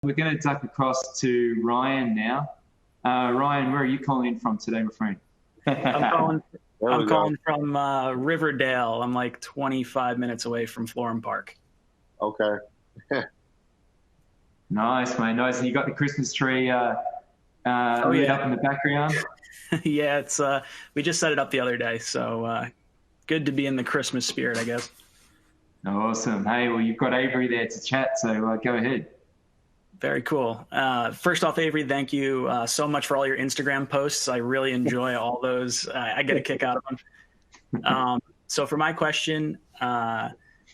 We're going to duck across to Ryan now. Ryan, where are you calling in from today, my friend? I'm calling from Riverdale. I'm like 25 minutes away from Florham Park. Okay. Nice, mate. Nice. And you got the Christmas tree lit up in the background? Yeah, it's we just set it up the other day, so good to be in the Christmas spirit, I guess. Awesome. Hey, well, you've got Avery there to chat, so go ahead. Very cool. First off, Avery, thank you so much for all your Instagram posts. I really enjoy all those. I get a kick out of them. So for my question,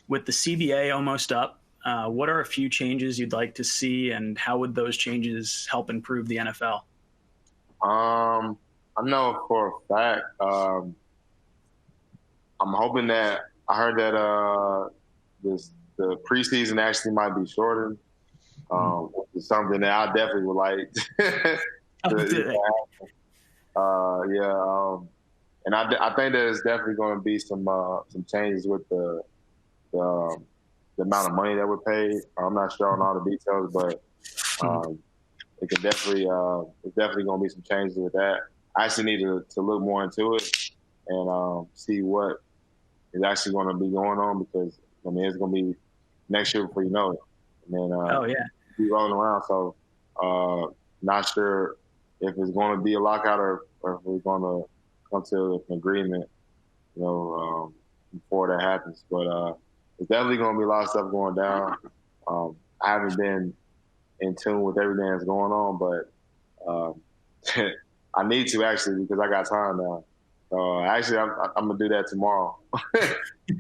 with the CBA almost up, what are a few changes you'd like to see, and how would those changes help improve the NFL? I know for a fact, I'm hoping that I heard that the preseason actually might be shortened. Which is something that I definitely would like to and I think that there's definitely going to be some changes with the amount of money that we're paid. I'm not sure on all the details, but it could definitely there's definitely going to be some changes with that. I actually need to look more into it and see what is actually going to be going on, because I mean it's going to be next year before you know it. And then be rolling around. So not sure if it's going to be a lockout or if we're going to come to an agreement, before that happens. But it's definitely going to be a lot of stuff going down. I haven't been in tune with everything that's going on, but I need to actually, because I got time now. Actually, I'm going to do that tomorrow.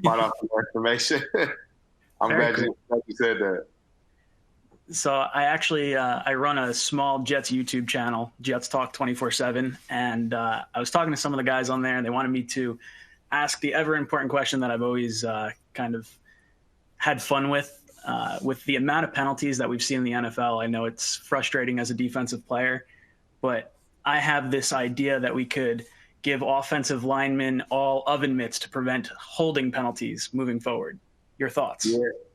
Find out some more information. I'm glad you said that. So I actually I run a small Jets YouTube channel, Jets Talk 24/7, and I was talking to some of the guys on there, and they wanted me to ask the ever important question that I've always kind of had fun with the amount of penalties that we've seen in the NFL. I know it's frustrating as a defensive player, but I have this idea that we could give offensive linemen all oven mitts to prevent holding penalties moving forward. Your thoughts?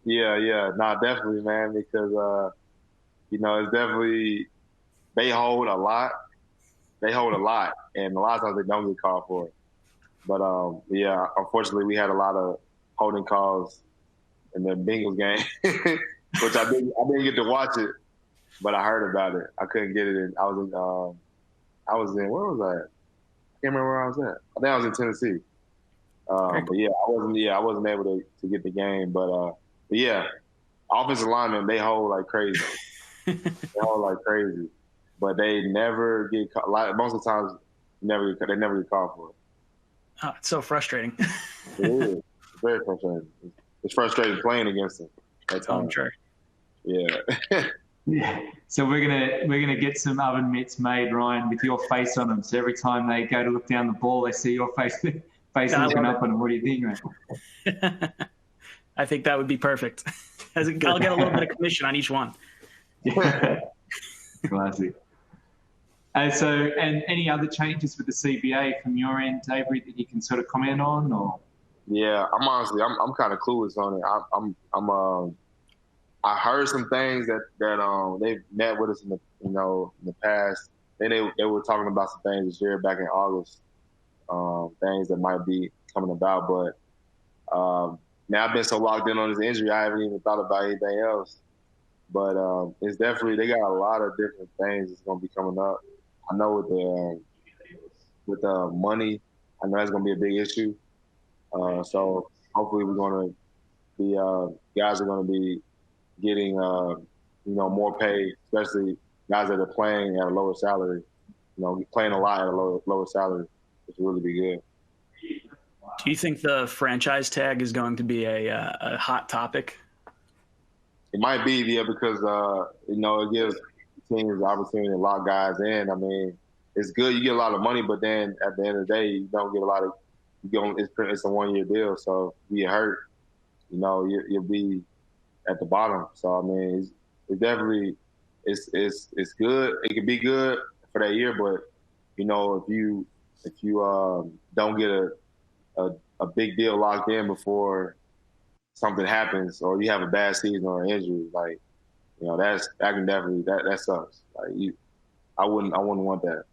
Yeah. No, definitely, man, because, it's definitely, they hold a lot. And a lot of times they don't get called for it. But, unfortunately, we had a lot of holding calls in the Bengals game, which I didn't get to watch it, but I heard about it. I couldn't get it in. I was in, where was I at? I can't remember where I was at. I think I was in Tennessee. But yeah, I wasn't able to get the game. But yeah, offensive linemen, they hold like crazy. But they never get caught. Most of the times, they never get called for it. Oh, it's so frustrating. It is. It's very frustrating. It's frustrating playing against them. I'm sure. Yeah. Yeah. So we're gonna get some oven mitts made, Ryan, with your face on them. So every time they go to look down the ball, they see your face looking up on them. What do you think, man? I think that would be perfect. I'll get a little bit of commission on each one. Yeah. Classic. And any other changes with the CBA from your end, Avery, that you can sort of comment on, or? Yeah, I'm kind of clueless on it. I heard some things that they've met with us in the past. Then they were talking about some things this year back in August, things that might be coming about. But now I've been so locked in on this injury, I haven't even thought about anything else. But it's definitely, they got a lot of different things that's going to be coming up. I know with the money, I know that's going to be a big issue. So hopefully we're going to be guys are going to be getting more pay, especially guys that are playing at a lower salary. Playing a lot at a lower salary, which will really be good. Do you think the franchise tag is going to be a hot topic? It might be, because it gives teams the opportunity to lock guys in. I mean, it's good, you get a lot of money, but then at the end of the day, you don't get a lot of. It's a 1-year deal, so if you get hurt, you'll be at the bottom. So I mean, it's definitely it's good. It can be good for that year, but if you don't get a big deal locked in before something happens, or you have a bad season or an injury, like You know, that can definitely that sucks. Like I wouldn't want that.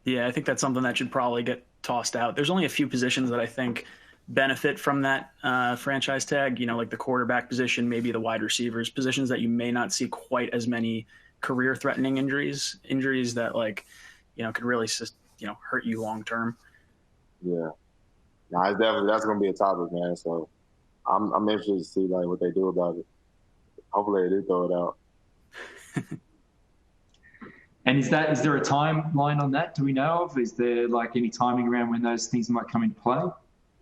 Yeah, I think that's something that should probably get tossed out. There's only a few positions that I think benefit from that franchise tag, you know, like the quarterback position, maybe the wide receivers, positions that you may not see quite as many career-threatening injuries that, like, you know, could really, you know, hurt you long term. Yeah, no, it's definitely, that's gonna be a topic, man. So I'm interested to see like what they do about it. Hopefully they do throw it out. And is there a timeline on that? Do we know of? Is there like any timing around when those things might come into play?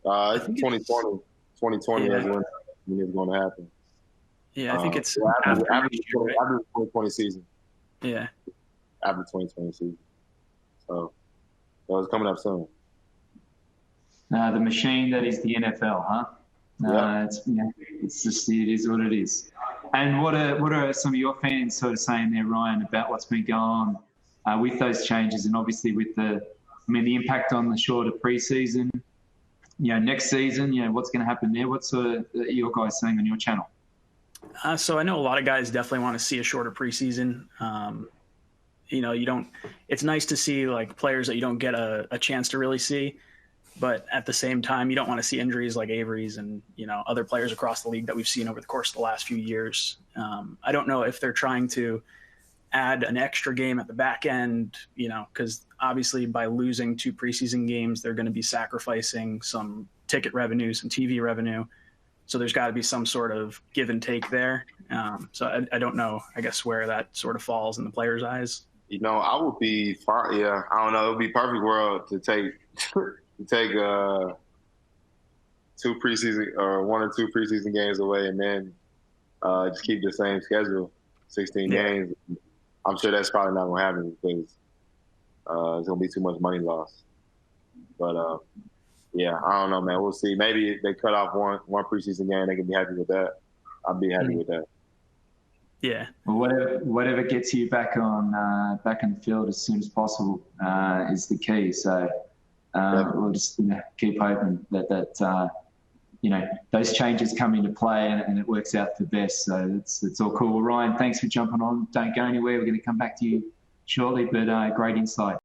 It's 2020. 2020 is when it's going to happen. Yeah, I think it's after the 2020 season. Yeah. After the 2020 season. So it's coming up soon. The machine that is the NFL, huh? Yeah. It's just, it is what it is. And what are some of your fans sort of saying there, Ryan, about what's been going on with those changes, and obviously with the impact on the shorter preseason, you know, next season, you know, what's going to happen there? What's sort of your guys saying on your channel? So I know a lot of guys definitely want to see a shorter preseason. You know, it's nice to see like players that you don't get a chance to really see, but at the same time, you don't want to see injuries like Avery's and, you know, other players across the league that we've seen over the course of the last few years. I don't know if they're trying to add an extra game at the back end, you know, because obviously by losing 2 preseason games, they're going to be sacrificing some ticket revenue, some TV revenue. So there's got to be some sort of give and take there. So I don't know, I guess, where that sort of falls in the players' eyes. You know, I would be fine. Yeah, I don't know. It would be perfect world to take 2 preseason or 1 or 2 preseason games away, and then just keep the same schedule, 16 games. I'm sure that's probably not going to happen because it's going to be too much money lost. But yeah, I don't know, man. We'll see. Maybe if they cut off one preseason game, they can be happy with that. I'd be happy with that. Yeah. Well, whatever gets you back in the field as soon as possible is the key. So we'll just keep hoping that those changes come into play and it works out for the best. So it's all cool. Well, Ryan, thanks for jumping on. Don't go anywhere. We're going to come back to you shortly, but great insight.